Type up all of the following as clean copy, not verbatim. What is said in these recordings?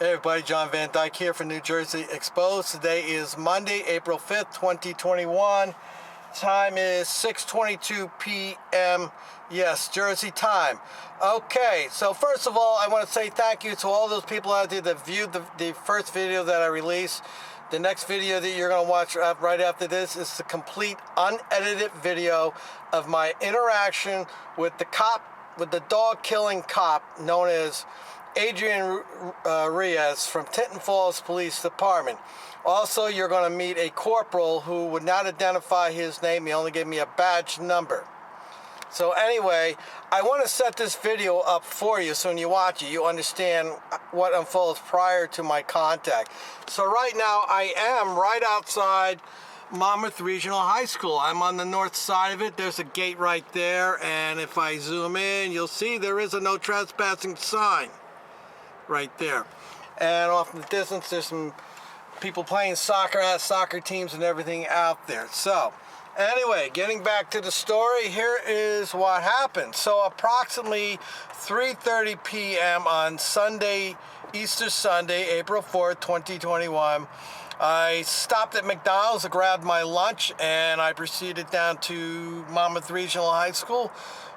Hey everybody, John Van Dyke here for New Jersey Exposed. Today is Monday, April 5th, 2021. Time is 6:22 p.m. Yes, Jersey time. Okay, so first of all, I want to say thank you to all those people out there that viewed the first video that I released. The next video that you're going to watch right after this is the complete unedited video of my interaction with the cop, with the dog-killing cop known as Riaz from Tinton Police Department. Also, you're going to meet a corporal who would not identify his name. He only gave me a badge number. So anyway, I want to set this video up for you so when you watch it, you understand what unfolds prior to my contact. So right now, I am right outside Monmouth Regional High School. I'm on the north side of it. There's a gate right there, and if I zoom in, you'll see there is a no trespassing sign right there. And off in the distance, there's some people playing soccer teams and everything out there. So anyway, getting back to the story, here is what happened. So approximately 3:30 p.m. on Sunday, Easter Sunday, April 4th, 2021, I stopped at McDonald's to grab my lunch, and I proceeded down to Monmouth Regional High School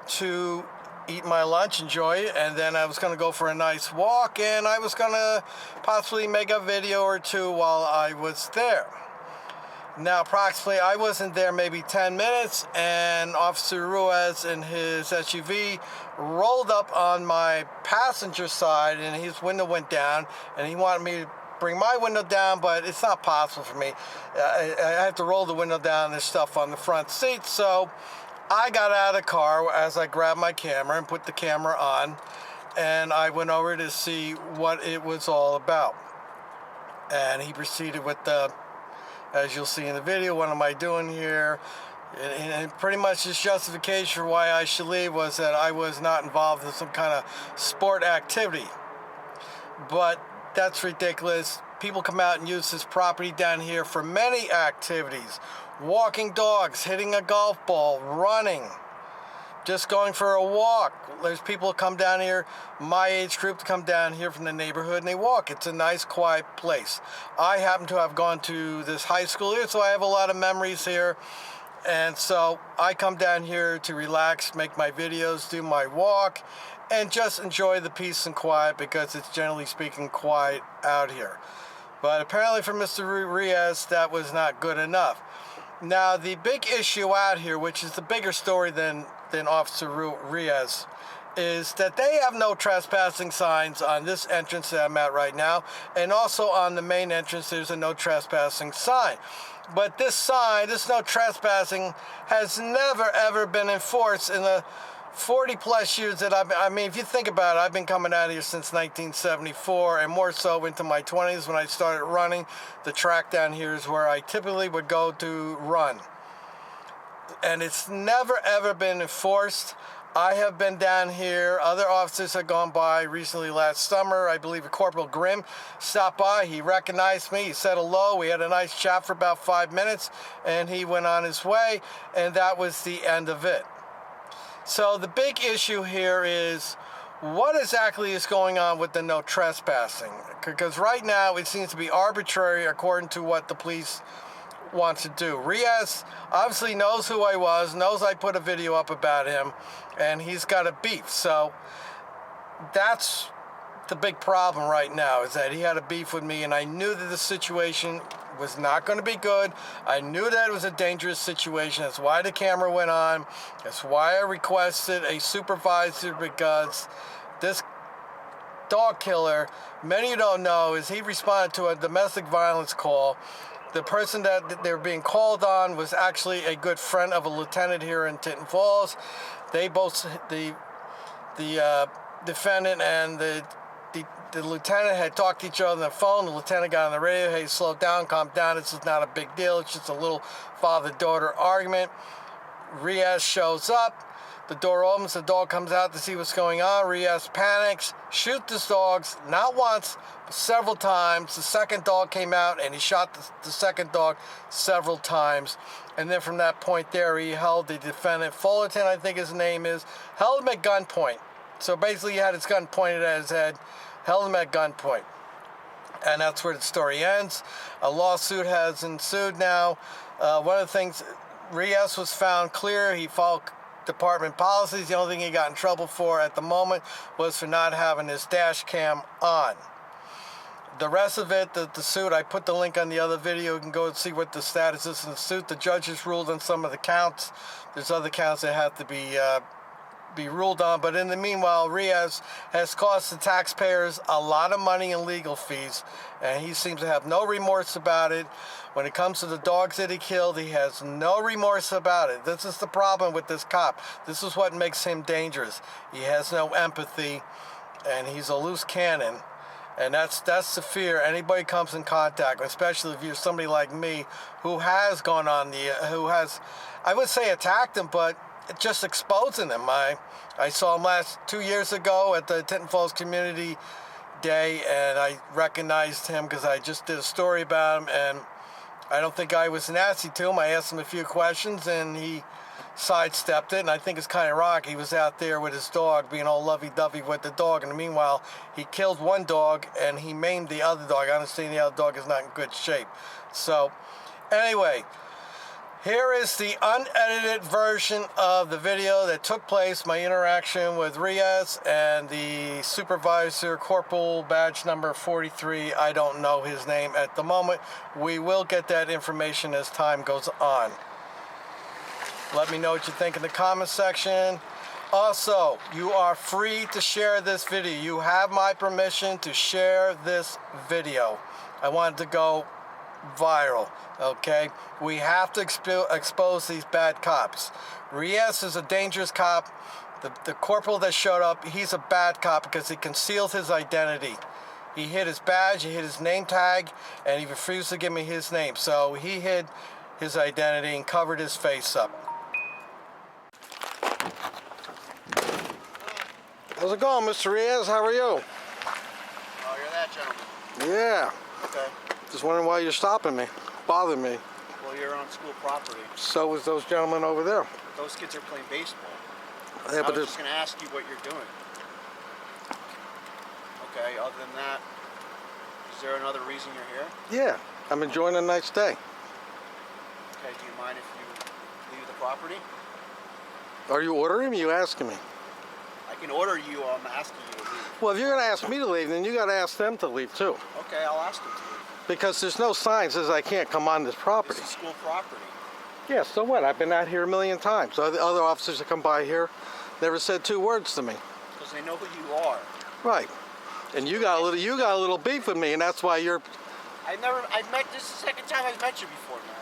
to eat my lunch, enjoy it, and then I was going to go for a nice walk, and I was going to possibly make a video or two while I was there. Now, approximately, I wasn't there maybe 10 minutes, and Officer Riaz in his SUV rolled up on my passenger side, and his window went down, and he wanted me to bring my window down, but it's not possible for me. I have to roll the window down. There's stuff on the front seat, so I got out of the car as I grabbed my camera and put the camera on, and I went over to see what it was all about. And he proceeded with the, as you'll see in the video, what am I doing here? And pretty much his justification for why I should leave was that I was not involved in some kind of sport activity. But that's ridiculous. People come out and use this property down here for many activities. Walking dogs, hitting a golf ball, running, just going for a walk. There's people who come down here, my age group, come down here from the neighborhood and they walk. It's a nice, quiet place. I happen to have gone to this high school here, so I have a lot of memories here. And so I come down here to relax, make my videos, do my walk, and just enjoy the peace and quiet because it's generally speaking quiet out here. But apparently for Mr. Riaz, that was not good enough. Now, the big issue out here, which is the bigger story than Officer Riaz, is that they have no trespassing signs on this entrance that I'm at right now, and also on the main entrance, there's a no trespassing sign. But this sign, this no trespassing, has never, ever been enforced in the 40-plus years that I mean, if you think about it, I've been coming out here since 1974, and more so into my 20s when I started running. The track down here is where I typically would go to run. And it's never, ever been enforced. I have been down here. Other officers have gone by recently last summer. I believe Corporal Grimm stopped by. He recognized me. He said hello. We had a nice chat for about 5 minutes, and he went on his way, and that was the end of it. So the big issue here is what exactly is going on with the no trespassing? Because right now it seems to be arbitrary according to what the police want to do. Riaz obviously knows who I was, knows I put a video up about him, and he's got a beef. So that's the big problem right now, is that he had a beef with me, and I knew that the situation was not going to be good. I knew that it was a dangerous situation. That's why the camera went on. That's why I requested a supervisor, because this dog killer, many of you don't know, is he responded to a domestic violence call. The person that they were being called on was actually a good friend of a lieutenant here in Tinton Falls. They both, the defendant and the lieutenant had talked to each other on the phone. The lieutenant got on the radio, hey, slow down, calm down, this is not a big deal, it's just a little father-daughter argument. Riaz shows up, the door opens, the dog comes out to see what's going on. Riaz panics, shoots the dogs, not once, but several times. The second dog came out and he shot the second dog several times. And then from that point there, he held the defendant, Fullerton, I think his name is, held him at gunpoint. So basically he had his gun pointed at his head, held him at gunpoint. And that's where the story ends. A lawsuit has ensued now. One of the things, Riaz was found clear. He followed department policies. The only thing he got in trouble for at the moment was for not having his dash cam on. The rest of it, the suit, I put the link on the other video. You can go and see what the status is in the suit. The judges ruled on some of the counts. There's other counts that have to be ruled on. But in the meanwhile, Riaz has cost the taxpayers a lot of money in legal fees, and he seems to have no remorse about it. When it comes to the dogs that he killed, he has no remorse about it. This is the problem with this cop. This is what makes him dangerous. He has no empathy, and he's a loose cannon. And that's the fear anybody comes in contact with, especially if you're somebody like me who has gone on who has, I would say attacked him, but just exposing him. I saw him 2 years ago at the Tinton Community Day, and I recognized him because I just did a story about him, and I don't think I was nasty to him. I asked him a few questions, and he sidestepped it, and I think it's kind of ironic. He was out there with his dog, being all lovey-dovey with the dog, and meanwhile, he killed one dog, and he maimed the other dog. I understand the other dog is not in good shape. So, anyway, here is the unedited version of the video that took place, my interaction with Riaz and the supervisor, Corporal badge number 43. I don't know his name at the moment. We will get that information as time goes on. Let me know what you think in the comment section. Also, you are free to share this video. You have my permission to share this video. I want it to go viral, okay? We have to expose these bad cops. Riaz is a dangerous cop. The corporal that showed up, he's a bad cop because he concealed his identity. He hid his badge, he hid his name tag, and he refused to give me his name. So he hid his identity and covered his face up. How's it going, Mr. Riaz? How are you? Oh, you're that gentleman? Yeah. Okay. Just wondering why you're stopping me, bothering me. Well, you're on school property. So was those gentlemen over there. Those kids are playing baseball. Yeah, I was just going to ask you what you're doing. Okay, other than that, is there another reason you're here? Yeah, I'm enjoying a nice day. Okay, do you mind if you leave the property? Are you ordering me? You asking me? I can order you, I'm asking you to leave. Well, if you're going to ask me to leave, then you got to ask them to leave too. Okay, I'll ask them to leave. Because there's no sign that says I can't come on this property. This is school property. Yeah, so what? I've been out here a million times. Other officers that come by here never said 2 words to me. Because they know who you are. Right. And you got a little beef with me, and that's why you're... This is the second time I've met you before, man.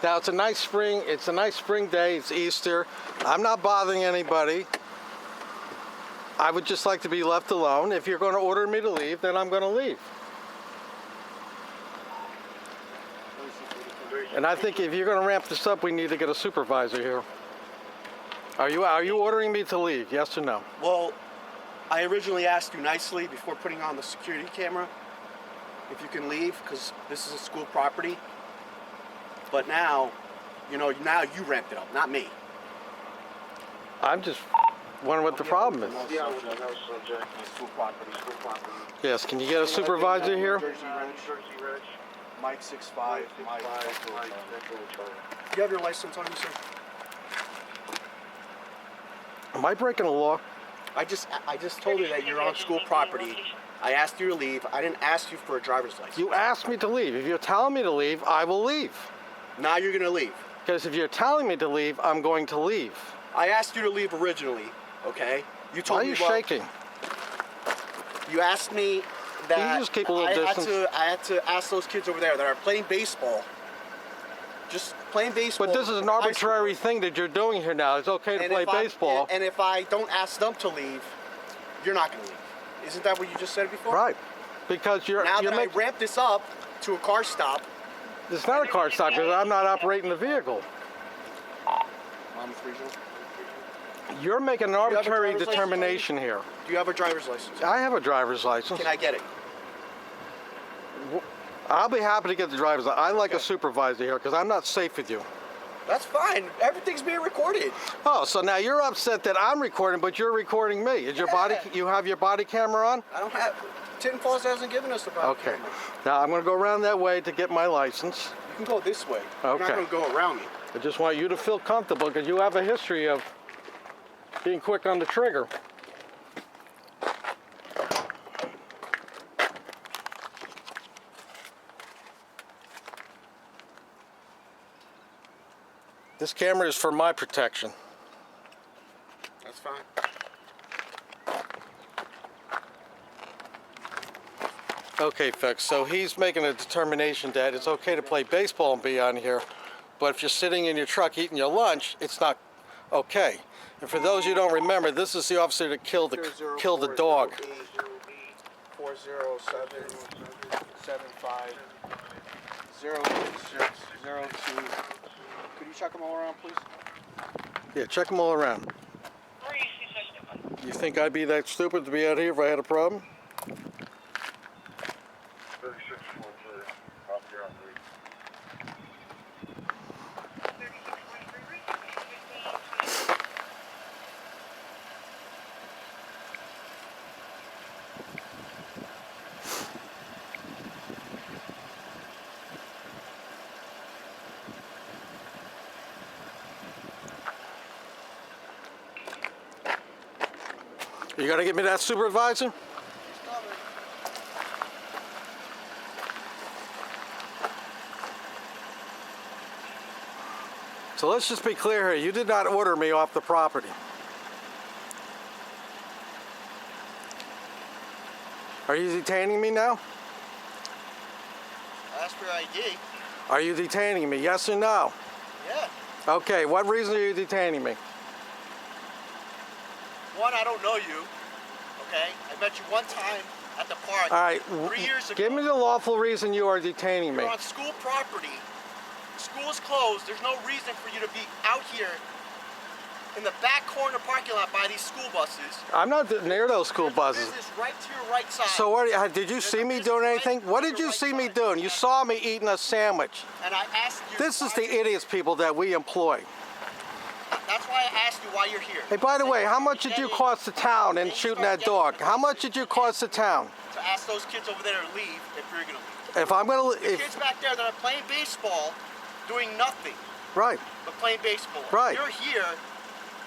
Now it's a nice spring day, it's Easter. I'm not bothering anybody. I would just like to be left alone. If you're going to order me to leave, then I'm going to leave. And I think if you're going to ramp this up, we need to get a supervisor here. Are you ordering me to leave, yes or no? Well, I originally asked you nicely before putting on the security camera if you can leave, because this is a school property. But now, now you ramped it up, not me. I'm just wondering what the problem is. School property. Yes, can you get a supervisor here? Mike 6'5". Mike. Do you have your license on you, sir? Am I breaking the law? I just told you that you're on school property. I asked you to leave. I didn't ask you for a driver's license. You asked me to leave. If you're telling me to leave, I will leave. Now you're going to leave. Because if you're telling me to leave, I'm going to leave. I asked you to leave originally, okay? You told me. Why are you shaking? You asked me that Can you just keep a little distance? I had to ask those kids over there that are playing baseball. Just playing baseball. But this is an arbitrary thing that you're doing here now. It's okay to play baseball. And if I don't ask them to leave, you're not going to leave. Isn't that what you just said before? Right. Because I ramped this up to a car stop. It's not a car stop because I'm not operating the vehicle. You're making an arbitrary determination here. Do you have a driver's license? I have a driver's license. Can I get it? I'll be happy to get the driver's license. I like a supervisor here because I'm not safe with you. That's fine. Everything's being recorded. Oh, so now you're upset that I'm recording, but you're recording me. Is your body? You have your body camera on? I don't have. Tinton hasn't given us the body Okay. camera. Now I'm going to go around that way to get my license. You can go this way. Okay. You're not going to go around me. I just want you to feel comfortable because you have a history of being quick on the trigger. This camera is for my protection. That's fine. Okay, folks, so he's making a determination that it's okay to play baseball and be on here, but if you're sitting in your truck eating your lunch, it's not okay. And for those you don't remember, this is the officer that killed the dog. 4075002. Could you check them all around, please? Yeah, check them all around. You think I'd be that stupid to be out here if I had a problem? 3643, copy on route. You gonna give me that, Supervisor? So let's just be clear here. You did not order me off the property. Are you detaining me now? Ask for ID. Are you detaining me? Yes or no? Yeah. Okay, what reason are you detaining me? One, I don't know you. Okay? I met you one time at the park. All right, 3 years ago. give me the lawful reason you are detaining me. You're on school property. School is closed. There's no reason for you to be out here in the back corner parking lot by these school buses. I'm not near those school buses. Business right to your right side. So what, did you see me doing anything? What did you see me doing? You saw me eating a sandwich. And I asked you. This is the idiots people that we employ. That's why I asked you why you're here. Hey, by the way, how much did you cost the town in shooting that dog? How much did you cost the town? To ask those kids over there to leave if you're gonna leave. If I'm gonna, The kids back there that are playing baseball, doing nothing right, but playing baseball. Right. You're here,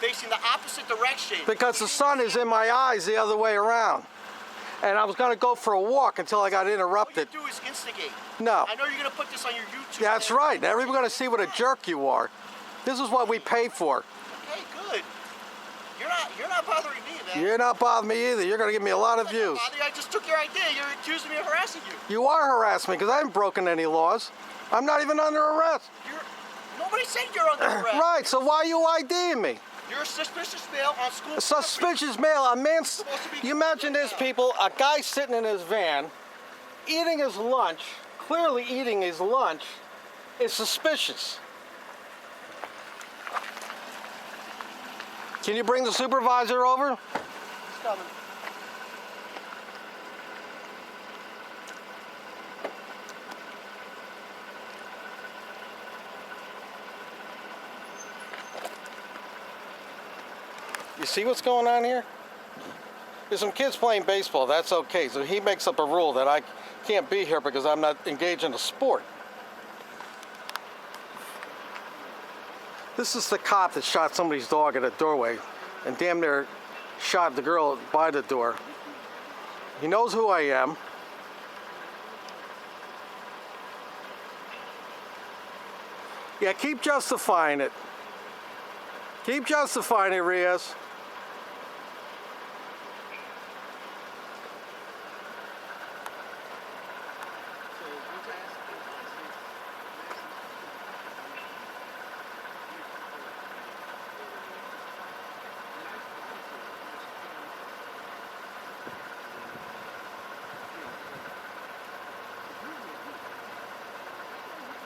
facing the opposite direction. because the sun is in my eyes the other way around, and I was gonna go for a walk until I got All interrupted. you do is instigate. No, I know you're gonna put this on your YouTube. that's channel. right. Everybody's gonna see what a jerk you are. This is what we pay for. Okay, good. You're not bothering me, man. You're not bothering me either. You're gonna give me a lot of I'm not views. bothering you. I just took your idea. You're accusing me of harassing you. You are harassing me because I haven't broken any laws. I'm not even under arrest. Nobody said you're under arrest. Right, so why are you IDing me? You're a suspicious male on school. A suspicious male, a man. Supposed to be- You imagine this, people, a guy sitting in his van, eating his lunch, clearly eating his lunch, is suspicious. Can you bring the supervisor over? He's coming. You see what's going on here? There's some kids playing baseball, that's okay. So he makes up a rule that I can't be here because I'm not engaged in a sport. This is the cop that shot somebody's dog at a doorway and damn near shot the girl by the door. He knows who I am. Yeah, keep justifying it. Keep justifying it, Riaz.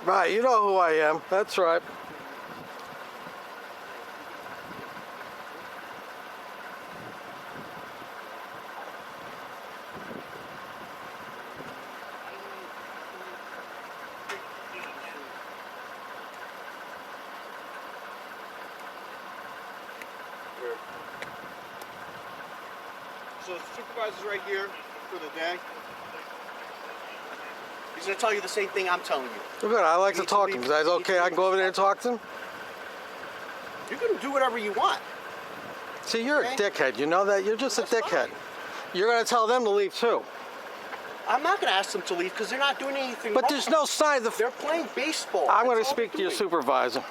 Right, you know who I am. That's right. supervisor's right here for the day. He's gonna tell you the same thing I'm telling you. Well, good. I like You to need talk to to him. leave- Is that you need to okay? I leave can go over there and talk to him? You're gonna do whatever you want. See, you're a Okay. dickhead. You know that? You're just a That's dickhead. fine. You're going to tell them to leave too. I'm not gonna ask them to leave because they're not doing anything But wrong. there's no sign. They're playing baseball. I'm going to That's all speak to they're your doing. supervisor.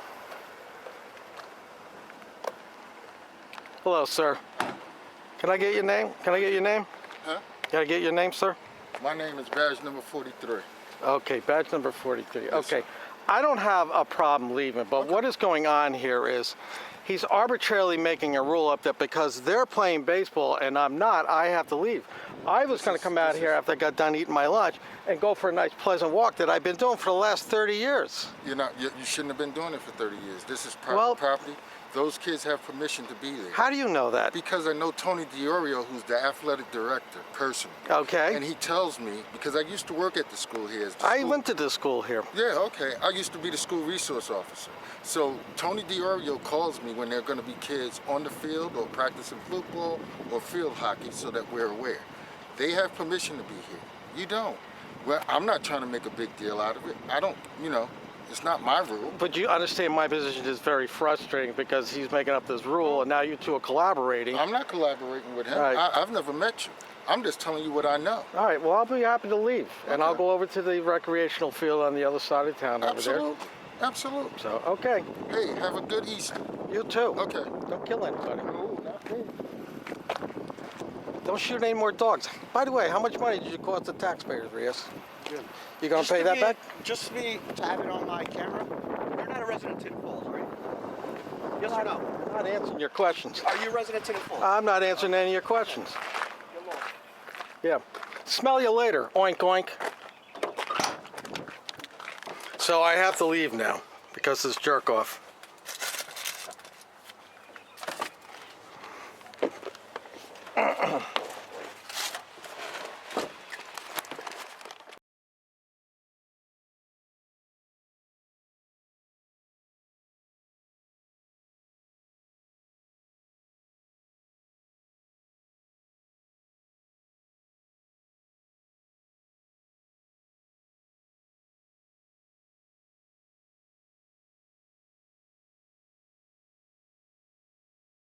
Hello, sir. Can I get your name? Can I get your name? Huh? Can I get your name, sir? My name is badge number 43. Okay, badge number 43. Yes, Okay. sir. I don't have a problem leaving, but what is going on here is he's arbitrarily making a rule up that because they're playing baseball and I'm not, I have to leave. I was going to come out here after I got done eating my lunch and go for a nice pleasant walk that I've been doing for the last 30 years. You shouldn't have been doing it for 30 years. This is private Well- property. Those kids have permission to be there. How do you know that? Because I know Tony DiOrio, who's the athletic director, personally. Okay. And he tells me, because I used to work at the school here. As the I school- went to this school here. Yeah, okay. I used to be the school resource officer. So Tony DiOrio calls me when there are going to be kids on the field or practicing football or field hockey so that we're aware. They have permission to be here. You don't. Well, I'm not trying to make a big deal out of it. I don't, it's not my rule. But you understand my position is very frustrating because he's making up this rule and now you two are collaborating. I'm not collaborating with him. Right. I've never met you. I'm just telling you what I know. All right, well, I'll be happy to leave. And I'll Okay. go over to the recrecreational field on the other side of town over there. Absolutely. Absolutely. So, okay. Hey, have a good Easter. You too. Okay. Don't kill anybody. No, not me. Don't shoot any more dogs. By the way, how much money did you cost the taxpayers, Riaz? Good. You gonna Just pay to that be- back? Just for me to have it on my camera. You're not a resident of Tinton Falls, right? Yes or no? I'm not answering your questions. Are you a resident of Tinton Falls? I'm not answering any of your questions. You're lost. Yeah. Smell you later. Oink, oink. So I have to leave now because this jerk off.